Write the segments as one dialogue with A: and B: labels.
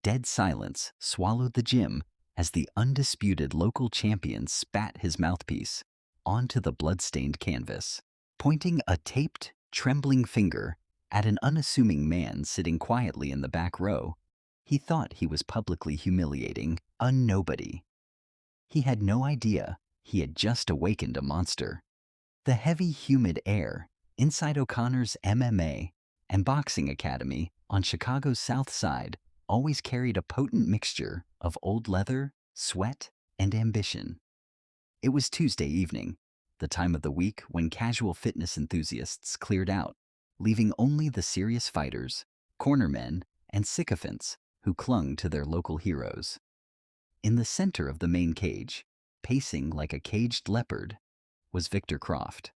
A: Dead silence swallowed the gym as the undisputed local champion spat his mouthpiece onto the blood-stained canvas, pointing a taped, trembling finger at an unassuming man sitting quietly in the back row. He thought he was publicly humiliating a nobody. He had no idea he had just awakened a monster. The heavy, humid air inside O'Connor's MMA and boxing academy on Chicago's South Side always carried a potent mixture of old leather, sweat, and ambition. It was Tuesday evening, the time of the week when casual fitness enthusiasts cleared out, leaving only the serious fighters, cornermen, and sycophants who clung to their local heroes. In the center of the main cage, pacing like a caged leopard, was Victor Croft.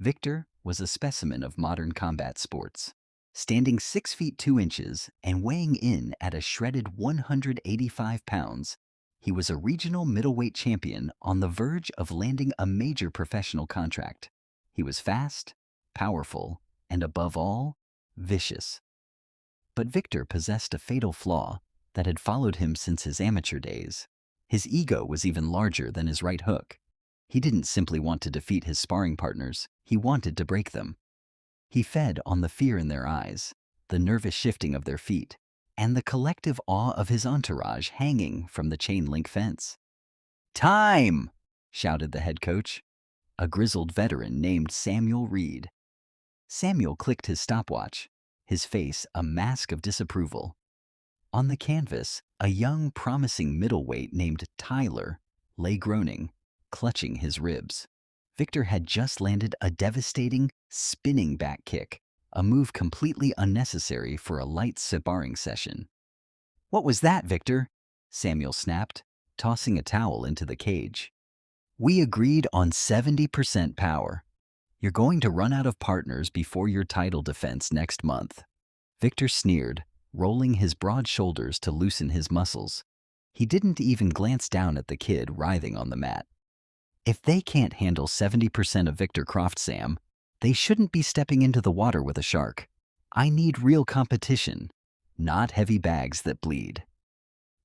A: Victor was a specimen of modern combat sports. Standing 6 feet 2 inches and weighing in at a shredded 185 pounds, he was a regional middleweight champion on the verge of landing a major professional contract. He was fast, powerful, and above all, vicious. But Victor possessed a fatal flaw that had followed him since his amateur days. His ego was even larger than his right hook. He didn't simply want to defeat his sparring partners, he wanted to break them. He fed on the fear in their eyes, the nervous shifting of their feet, and the collective awe of his entourage hanging from the chain-link fence. "Time!" shouted the head coach, a grizzled veteran named Samuel Reed. Samuel clicked his stopwatch, his face a mask of disapproval. On the canvas, a young, promising middleweight named Tyler lay groaning, clutching his ribs. Victor had just landed a devastating, spinning back kick, a move completely unnecessary for a light sparring session. "What was that, Victor?" Samuel snapped, tossing a towel into the cage. "We agreed on 70% power. You're going to run out of partners before your title defense next month." Victor sneered, rolling his broad shoulders to loosen his muscles. He didn't even glance down at the kid writhing on the mat. "If they can't handle 70% of Victor Croft, Sam, they shouldn't be stepping into the water with a shark. I need real competition, not heavy bags that bleed."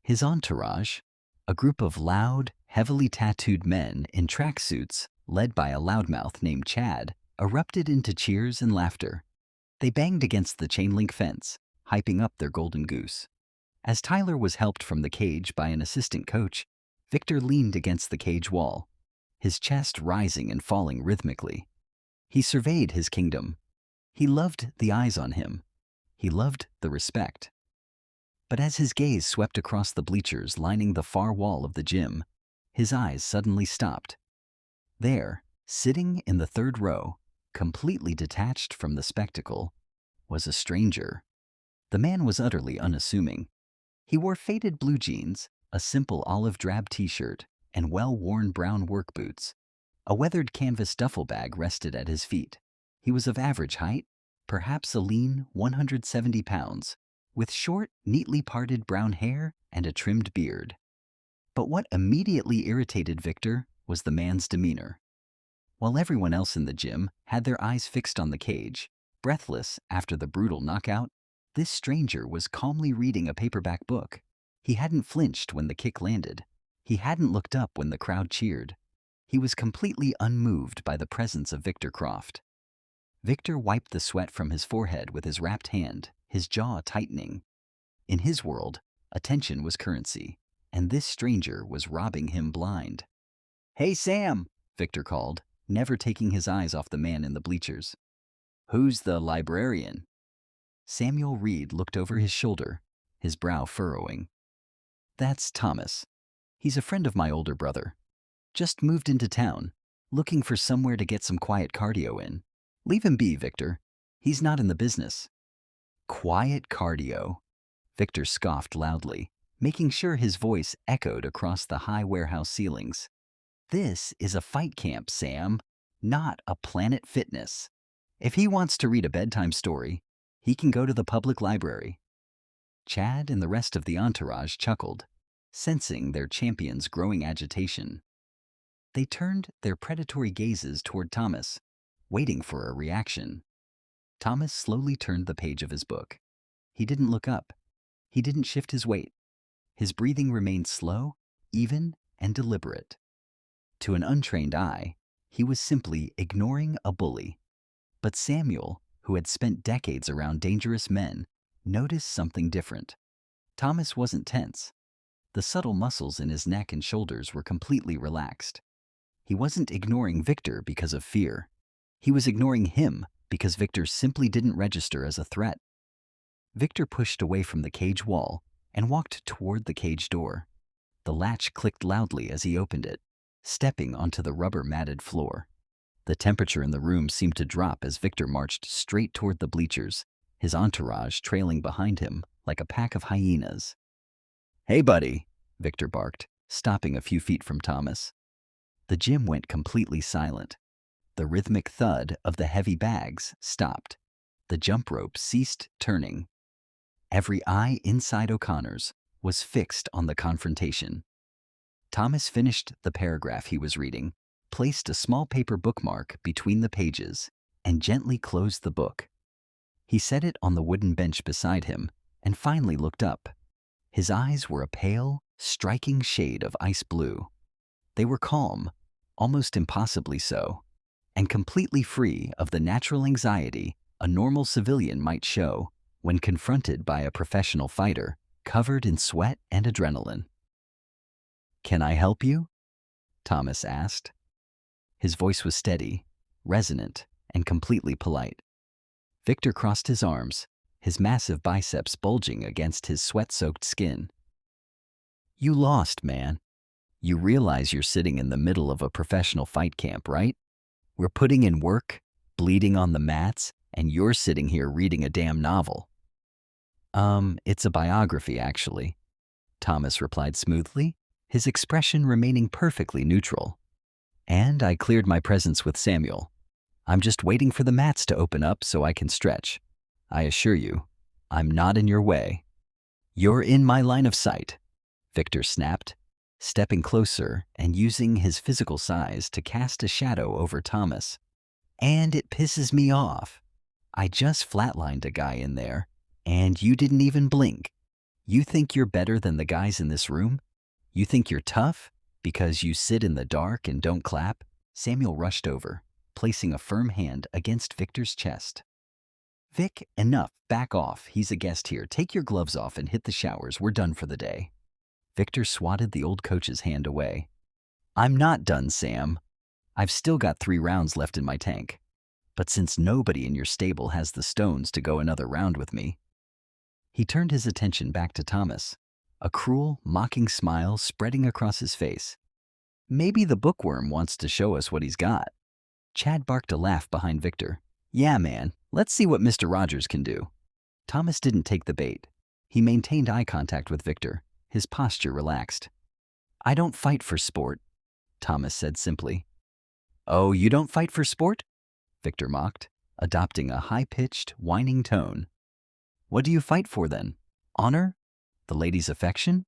A: His entourage, a group of loud, heavily tattooed men in tracksuits led by a loudmouth named Chad, erupted into cheers and laughter. They banged against the chain-link fence, hyping up their golden goose. As Tyler was helped from the cage by an assistant coach, Victor leaned against the cage wall, his chest rising and falling rhythmically. He surveyed his kingdom. He loved the eyes on him. He loved the respect. But as his gaze swept across the bleachers lining the far wall of the gym, his eyes suddenly stopped. There, sitting in the third row, completely detached from the spectacle, was a stranger. The man was utterly unassuming. He wore faded blue jeans, a simple olive drab t-shirt, and well-worn brown work boots. A weathered canvas duffel bag rested at his feet. He was of average height, perhaps a lean 170 pounds, with short, neatly parted brown hair and a trimmed beard. But what immediately irritated Victor was the man's demeanor. While everyone else in the gym had their eyes fixed on the cage, breathless after the brutal knockout, this stranger was calmly reading a paperback book. He hadn't flinched when the kick landed. He hadn't looked up when the crowd cheered. He was completely unmoved by the presence of Victor Croft. Victor wiped the sweat from his forehead with his wrapped hand, his jaw tightening. In his world, attention was currency, and this stranger was robbing him blind. "Hey, Sam," Victor called, never taking his eyes off the man in the bleachers. "Who's the librarian?" Samuel Reed looked over his shoulder, his brow furrowing. "That's Thomas. He's a friend of my older brother. Just moved into town, looking for somewhere to get some quiet cardio in. Leave him be, Victor. He's not in the business." "Quiet cardio," Victor scoffed loudly, making sure his voice echoed across the high warehouse ceilings. "This is a fight camp, Sam, not a Planet Fitness. If he wants to read a bedtime story, he can go to the public library." Chad and the rest of the entourage chuckled, sensing their champion's growing agitation. They turned their predatory gazes toward Thomas, waiting for a reaction. Thomas slowly turned the page of his book. He didn't look up. He didn't shift his weight. His breathing remained slow, even, and deliberate. To an untrained eye, he was simply ignoring a bully. But Samuel, who had spent decades around dangerous men, noticed something different. Thomas wasn't tense. The subtle muscles in his neck and shoulders were completely relaxed. He wasn't ignoring Victor because of fear. He was ignoring him because Victor simply didn't register as a threat. Victor pushed away from the cage wall and walked toward the cage door. The latch clicked loudly as he opened it, stepping onto the rubber-matted floor. The temperature in the room seemed to drop as Victor marched straight toward the bleachers, his entourage trailing behind him like a pack of hyenas. "Hey, buddy," Victor barked, stopping a few feet from Thomas. The gym went completely silent. The rhythmic thud of the heavy bags stopped. The jump rope ceased turning. Every eye inside O'Connor's was fixed on the confrontation. Thomas finished the paragraph he was reading, placed a small paper bookmark between the pages, and gently closed the book. He set it on the wooden bench beside him and finally looked up. His eyes were a pale, striking shade of ice blue. They were calm, almost impossibly so, and completely free of the natural anxiety a normal civilian might show when confronted by a professional fighter covered in sweat and adrenaline. "Can I help you?" Thomas asked. His voice was steady, resonant, and completely polite. Victor crossed his arms, his massive biceps bulging against his sweat-soaked skin. "You lost, man. You realize you're sitting in the middle of a professional fight camp, right? We're putting in work, bleeding on the mats, and you're sitting here reading a damn novel." It's a biography, actually," Thomas replied smoothly, his expression remaining perfectly neutral. "And I cleared my presence with Samuel. I'm just waiting for the mats to open up so I can stretch. I assure you, I'm not in your way." "You're in my line of sight," Victor snapped, stepping closer and using his physical size to cast a shadow over Thomas. "And it pisses me off. I just flatlined a guy in there, and you didn't even blink. You think you're better than the guys in this room? You think you're tough because you sit in the dark and don't clap?" Samuel rushed over, placing a firm hand against Victor's chest. "Vic, enough. Back off. He's a guest here. Take your gloves off and hit the showers. We're done for the day." Victor swatted the old coach's hand away. "I'm not done, Sam. I've still got 3 rounds left in my tank. But since nobody in your stable has the stones to go another round with me." He turned his attention back to Thomas, a cruel, mocking smile spreading across his face. "Maybe the bookworm wants to show us what he's got." Chad barked a laugh behind Victor. "Yeah, man, let's see what Mr. Rogers can do." Thomas didn't take the bait. He maintained eye contact with Victor, his posture relaxed. "I don't fight for sport," Thomas said simply. "Oh, you don't fight for sport?" Victor mocked, adopting a high-pitched, whining tone. "What do you fight for then? Honor? The lady's affection?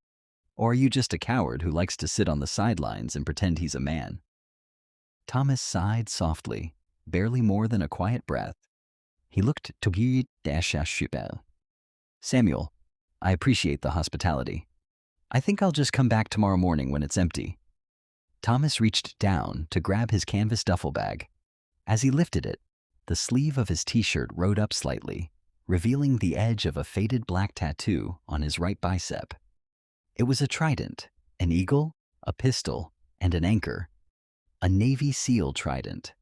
A: Or are you just a coward who likes to sit on the sidelines and pretend he's a man?" Thomas sighed softly, barely more than a quiet breath. He looked to Guy Dash-Chupel. "Samuel, I appreciate the hospitality. I think I'll just come back tomorrow morning when it's empty." Thomas reached down to grab his canvas duffel bag. As he lifted it, the sleeve of his t-shirt rode up slightly, revealing the edge of a faded black tattoo on his right bicep. It was a trident, an eagle, a pistol, and an anchor. A Navy SEAL trident.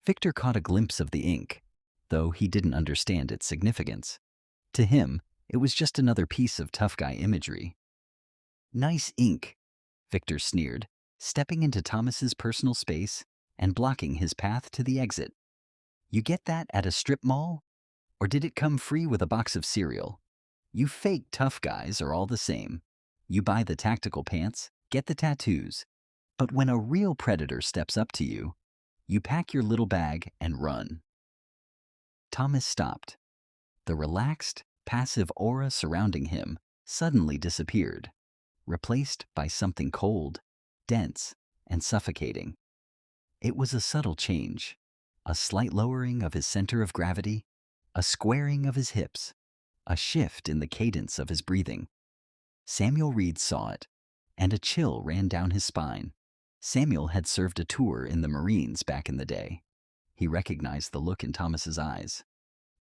A: Victor caught a glimpse of the ink, though he didn't understand its significance. To him, it was just another piece of tough guy imagery. "Nice ink," Victor sneered, stepping into Thomas's personal space and blocking his path to the exit. "You get that at a strip mall? Or did it come free with a box of cereal? You fake tough guys are all the same. You buy the tactical pants, get the tattoos. But when a real predator steps up to you, you pack your little bag and run." Thomas stopped. The relaxed, passive aura surrounding him suddenly disappeared, replaced by something cold, dense, and suffocating. It was a subtle change, a slight lowering of his center of gravity, a squaring of his hips, a shift in the cadence of his breathing. Samuel Reed saw it, and a chill ran down his spine. Samuel had served a tour in the Marines back in the day. He recognized the look in Thomas's eyes.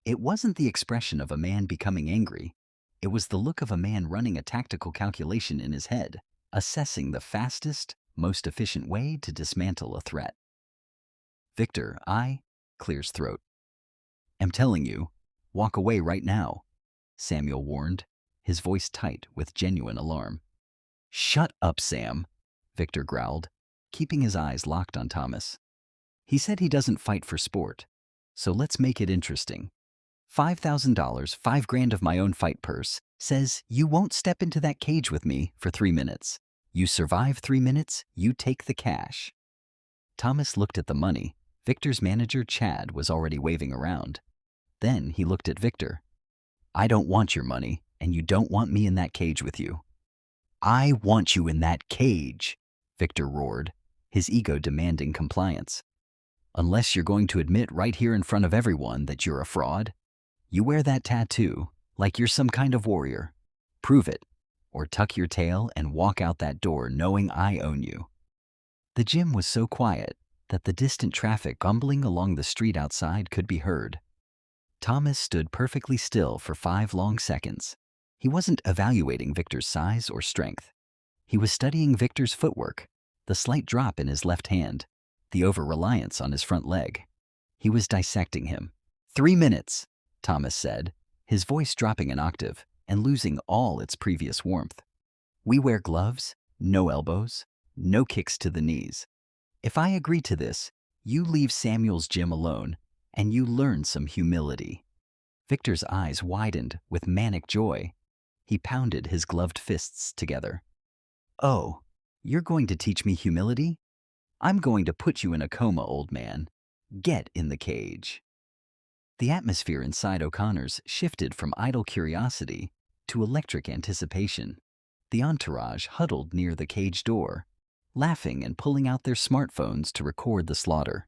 A: It wasn't the expression of a man becoming angry. It was the look of a man running a tactical calculation in his head, assessing the fastest, most efficient way to dismantle a threat. Victor, clears throat. "Am telling you, walk away right now," Samuel warned, his voice tight with genuine alarm. "Shut up, Sam," Victor growled, keeping his eyes locked on Thomas. "He said he doesn't fight for sport, so let's make it interesting. $5,000, $5,000 of my own fight purse, says you won't step into that cage with me for 3 minutes. You survive 3 minutes, you take the cash." Thomas looked at the money. Victor's manager, Chad, was already waving around. Then he looked at Victor. "I don't want your money, and you don't want me in that cage with you." "I want you in that cage," Victor roared, his ego demanding compliance. "Unless you're going to admit right here in front of everyone that you're a fraud. You wear that tattoo like you're some kind of warrior. Prove it, or tuck your tail and walk out that door knowing I own you." The gym was so quiet that the distant traffic bumbling along the street outside could be heard. Thomas stood perfectly still for 5 long seconds. He wasn't evaluating Victor's size or strength. He was studying Victor's footwork, the slight drop in his left hand, the over-reliance on his front leg. He was dissecting him. 3 minutes, Thomas said, his voice dropping an octave and losing all its previous warmth. "We wear gloves, no elbows, no kicks to the knees. If I agree to this, you leave Samuel's gym alone and you learn some humility." Victor's eyes widened with manic joy. He pounded his gloved fists together. "Oh, you're going to teach me humility? I'm going to put you in a coma, old man. Get in the cage." The atmosphere inside O'Connor's shifted from idle curiosity to electric anticipation. The entourage huddled near the cage door, laughing and pulling out their smartphones to record the slaughter.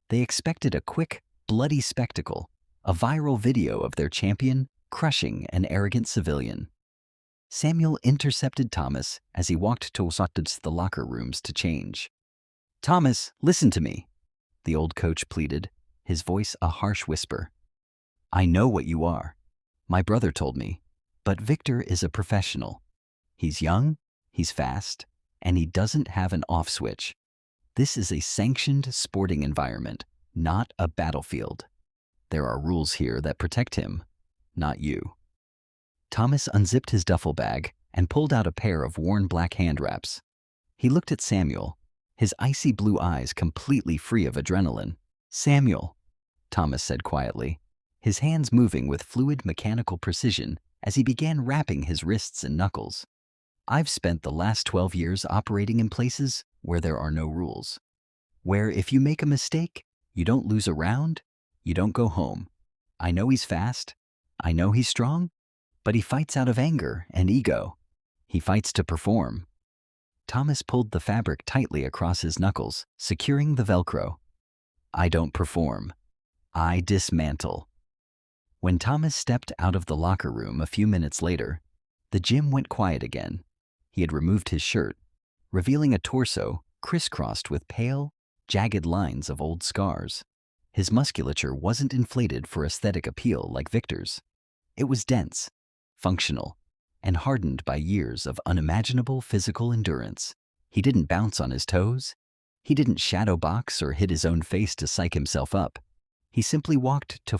A: They expected a quick, bloody spectacle, a viral video of their champion crushing an arrogant civilian. Samuel intercepted Thomas as he walked towards the locker rooms to change. "Thomas, listen to me," the old coach pleaded, his voice a harsh whisper. "I know what you are. My brother told me. But Victor is a professional. He's young, he's fast, and he doesn't have an off switch. This is a sanctioned sporting environment, not a battlefield. There are rules here that protect him, not you." Thomas unzipped his duffel bag and pulled out a pair of worn black hand wraps. He looked at Samuel, his icy blue eyes completely free of adrenaline. "Samuel," Thomas said quietly, his hands moving with fluid mechanical precision as he began wrapping his wrists and knuckles. "I've spent the last 12 years operating in places where there are no rules. Where if you make a mistake, you don't lose a round, you don't go home. I know he's fast, I know he's strong, but he fights out of anger and ego. He fights to perform." Thomas pulled the fabric tightly across his knuckles, securing the Velcro. "I don't perform. I dismantle." When Thomas stepped out of the locker room a few minutes later, the gym went quiet again. He had removed his shirt, revealing a torso crisscrossed with pale, jagged lines of old scars. His musculature wasn't inflated for aesthetic appeal like Victor's. It was dense, functional, and hardened by years of unimaginable physical endurance. He didn't bounce on his toes. He didn't shadow box or hit his own face to psych himself up. He simply walked to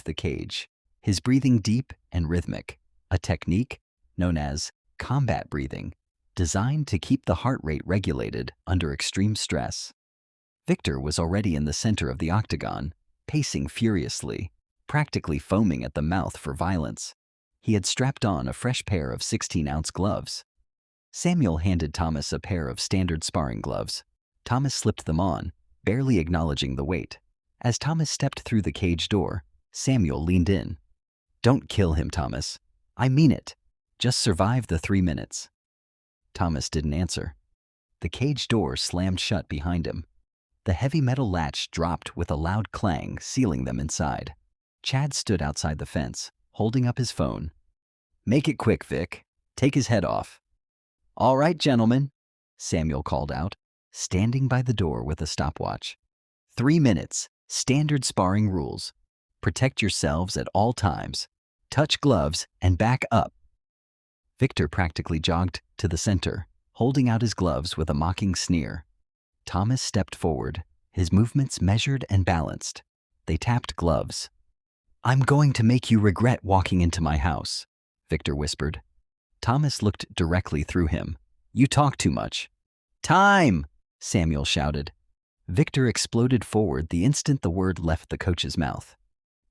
A: the cage, his breathing deep and rhythmic, a technique known as combat breathing, designed to keep the heart rate regulated under extreme stress. Victor was already in the center of the octagon, pacing furiously, practically foaming at the mouth for violence. He had strapped on a fresh pair of 16-ounce gloves. Samuel handed Thomas a pair of standard sparring gloves. Thomas slipped them on, barely acknowledging the weight. As Thomas stepped through the cage door, Samuel leaned in. "Don't kill him, Thomas. I mean it. Just survive the 3 minutes." Thomas didn't answer. The cage door slammed shut behind him. The heavy metal latch dropped with a loud clang, sealing them inside. Chad stood outside the fence, holding up his phone. "Make it quick, Vic. Take his head off." "All right, gentlemen," Samuel called out, standing by the door with a stopwatch. 3 minutes, standard sparring rules. Protect yourselves at all times. Touch gloves and back up. Victor practically jogged to the center, holding out his gloves with a mocking sneer. Thomas stepped forward, his movements measured and balanced. They tapped gloves. "I'm going to make you regret walking into my house," Victor whispered. Thomas looked directly through him. "You talk too much." "Time!" Samuel shouted. Victor exploded forward the instant the word left the coach's mouth.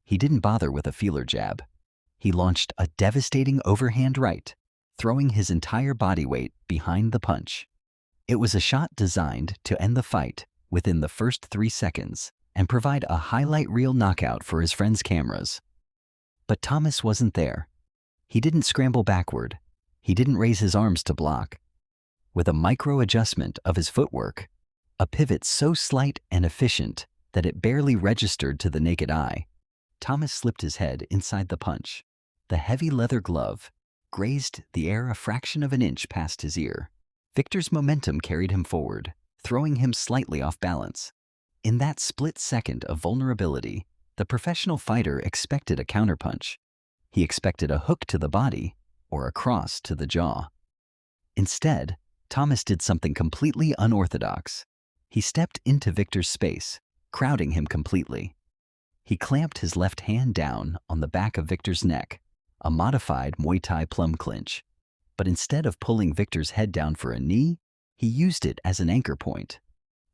A: He didn't bother with a feeler jab. He launched a devastating overhand right, throwing his entire body weight behind the punch. It was a shot designed to end the fight within the first 3 seconds and provide a highlight reel knockout for his friend's cameras. But Thomas wasn't there. He didn't scramble backward. He didn't raise his arms to block. With a micro adjustment of his footwork, a pivot so slight and efficient that it barely registered to the naked eye, Thomas slipped his head inside the punch. The heavy leather glove grazed the air a fraction of an inch past his ear. Victor's momentum carried him forward, throwing him slightly off balance. In that split second of vulnerability, the professional fighter expected a counterpunch. He expected a hook to the body or a cross to the jaw. Instead, Thomas did something completely unorthodox. He stepped into Victor's space, crowding him completely. He clamped his left hand down on the back of Victor's neck, a modified Muay Thai plum clinch. But instead of pulling Victor's head down for a knee, he used it as an anchor point.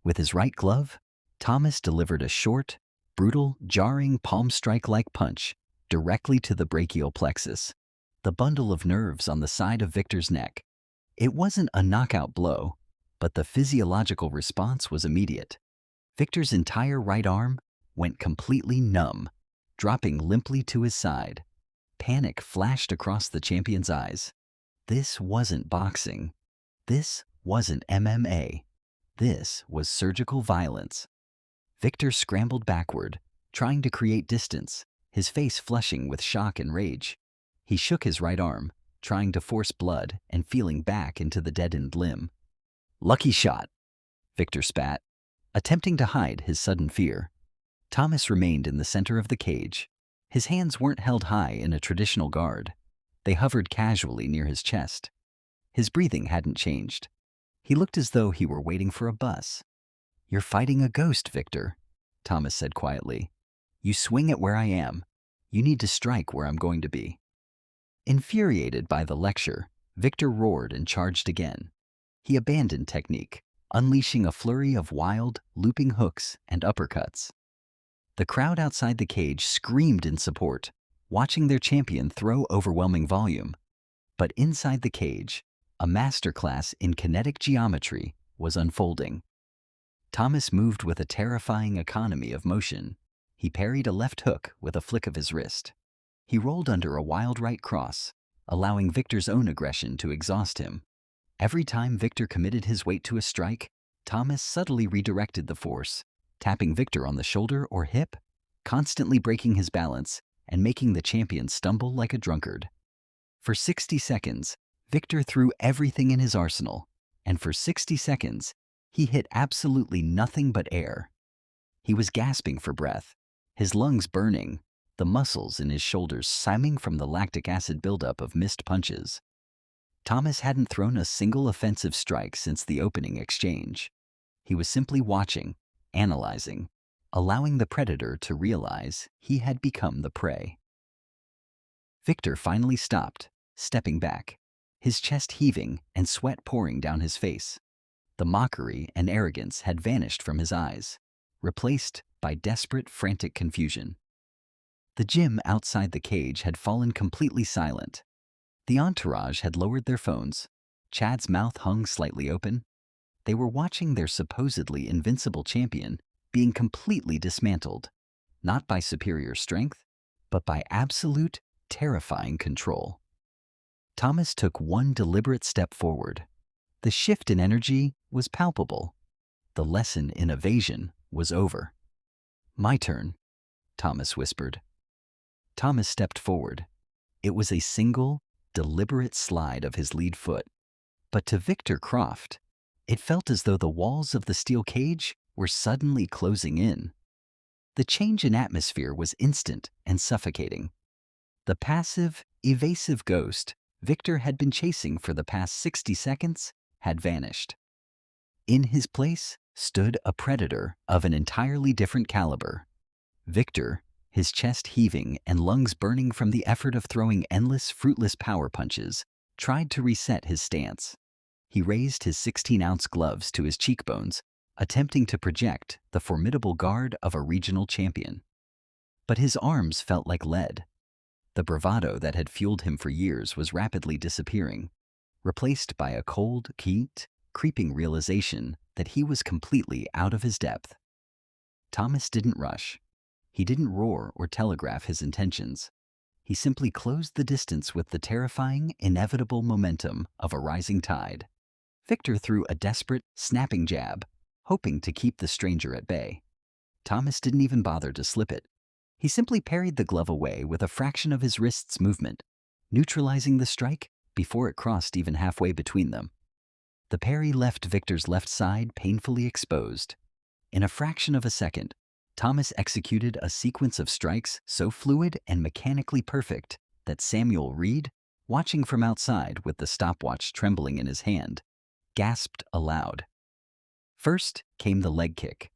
A: With his right glove, Thomas delivered a short, brutal, jarring palm strike-like punch directly to the brachial plexus, the bundle of nerves on the side of Victor's neck. It wasn't a knockout blow, but the physiological response was immediate. Victor's entire right arm went completely numb, dropping limply to his side. Panic flashed across the champion's eyes. This wasn't boxing. This wasn't MMA. This was surgical violence. Victor scrambled backward, trying to create distance, his face flushing with shock and rage. He shook his right arm, trying to force blood and feeling back into the deadened limb. "Lucky shot," Victor spat, attempting to hide his sudden fear. Thomas remained in the center of the cage. His hands weren't held high in a traditional guard. They hovered casually near his chest. His breathing hadn't changed. He looked as though he were waiting for a bus. "You're fighting a ghost, Victor," Thomas said quietly. "You swing at where I am. You need to strike where I'm going to be." Infuriated by the lecture, Victor roared and charged again. He abandoned technique, unleashing a flurry of wild, looping hooks and uppercuts. The crowd outside the cage screamed in support, watching their champion throw overwhelming volume. But inside the cage, a masterclass in kinetic geometry was unfolding. Thomas moved with a terrifying economy of motion. He parried a left hook with a flick of his wrist. He rolled under a wild right cross, allowing Victor's own aggression to exhaust him. Every time Victor committed his weight to a strike, Thomas subtly redirected the force, tapping Victor on the shoulder or hip, constantly breaking his balance and making the champion stumble like a drunkard. For 60 seconds, Victor threw everything in his arsenal, and for 60 seconds, he hit absolutely nothing but air. He was gasping for breath, his lungs burning, the muscles in his shoulders simming from the lactic acid buildup of missed punches. Thomas hadn't thrown a single offensive strike since the opening exchange. He was simply watching, analyzing, allowing the predator to realize he had become the prey. Victor finally stopped, stepping back, his chest heaving and sweat pouring down his face. The mockery and arrogance had vanished from his eyes, replaced by desperate, frantic confusion. The gym outside the cage had fallen completely silent. The entourage had lowered their phones. Chad's mouth hung slightly open. They were watching their supposedly invincible champion being completely dismantled, not by superior strength, but by absolute, terrifying control. Thomas took one deliberate step forward. The shift in energy was palpable. The lesson in evasion was over. "My turn," Thomas whispered. Thomas stepped forward, It was a single, deliberate slide of his lead foot. But to Victor Croft, it felt as though the walls of the steel cage were suddenly closing in. The change in atmosphere was instant and suffocating. The passive, evasive ghost Victor had been chasing for the past 60 seconds had vanished. In his place stood a predator of an entirely different caliber. Victor, his chest heaving and lungs burning from the effort of throwing endless, fruitless power punches, tried to reset his stance. He raised his 16-ounce gloves to his cheekbones, attempting to project the formidable guard of a regional champion. But his arms felt like lead. The bravado that had fueled him for years was rapidly disappearing, replaced by a cold, creeping realization that he was completely out of his depth. Thomas didn't rush. He didn't roar or telegraph his intentions. He simply closed the distance with the terrifying, inevitable momentum of a rising tide. Victor threw a desperate, snapping jab, hoping to keep the stranger at bay. Thomas didn't even bother to slip it. He simply parried the glove away with a fraction of his wrist's movement, neutralizing the strike before it crossed even halfway between them. The parry left Victor's left side painfully exposed. In a fraction of a second, Thomas executed a sequence of strikes so fluid and mechanically perfect that Samuel Reed, watching from outside with the stopwatch trembling in his hand, gasped aloud. First came the leg kick.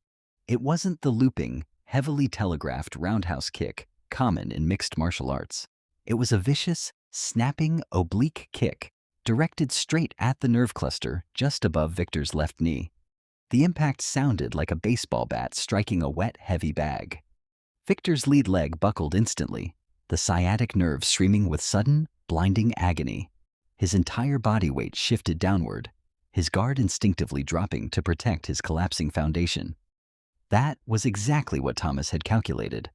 A: It wasn't the looping, heavily telegraphed roundhouse kick common in mixed martial arts. It was a vicious, snapping, oblique kick directed straight at the nerve cluster just above Victor's left knee. The impact sounded like a baseball bat striking a wet, heavy bag. Victor's lead leg buckled instantly, the sciatic nerve streaming with sudden, blinding agony. His entire body weight shifted downward, his guard instinctively dropping to protect his collapsing foundation. That was exactly what Thomas had calculated.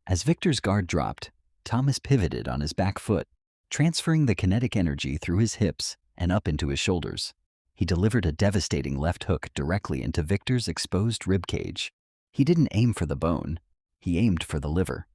A: As Victor's guard dropped, Thomas pivoted on his back foot, transferring the kinetic energy through his hips and up into his shoulders. He delivered a devastating left hook directly into Victor's exposed rib cage. He didn't aim for the bone, he aimed for the liver.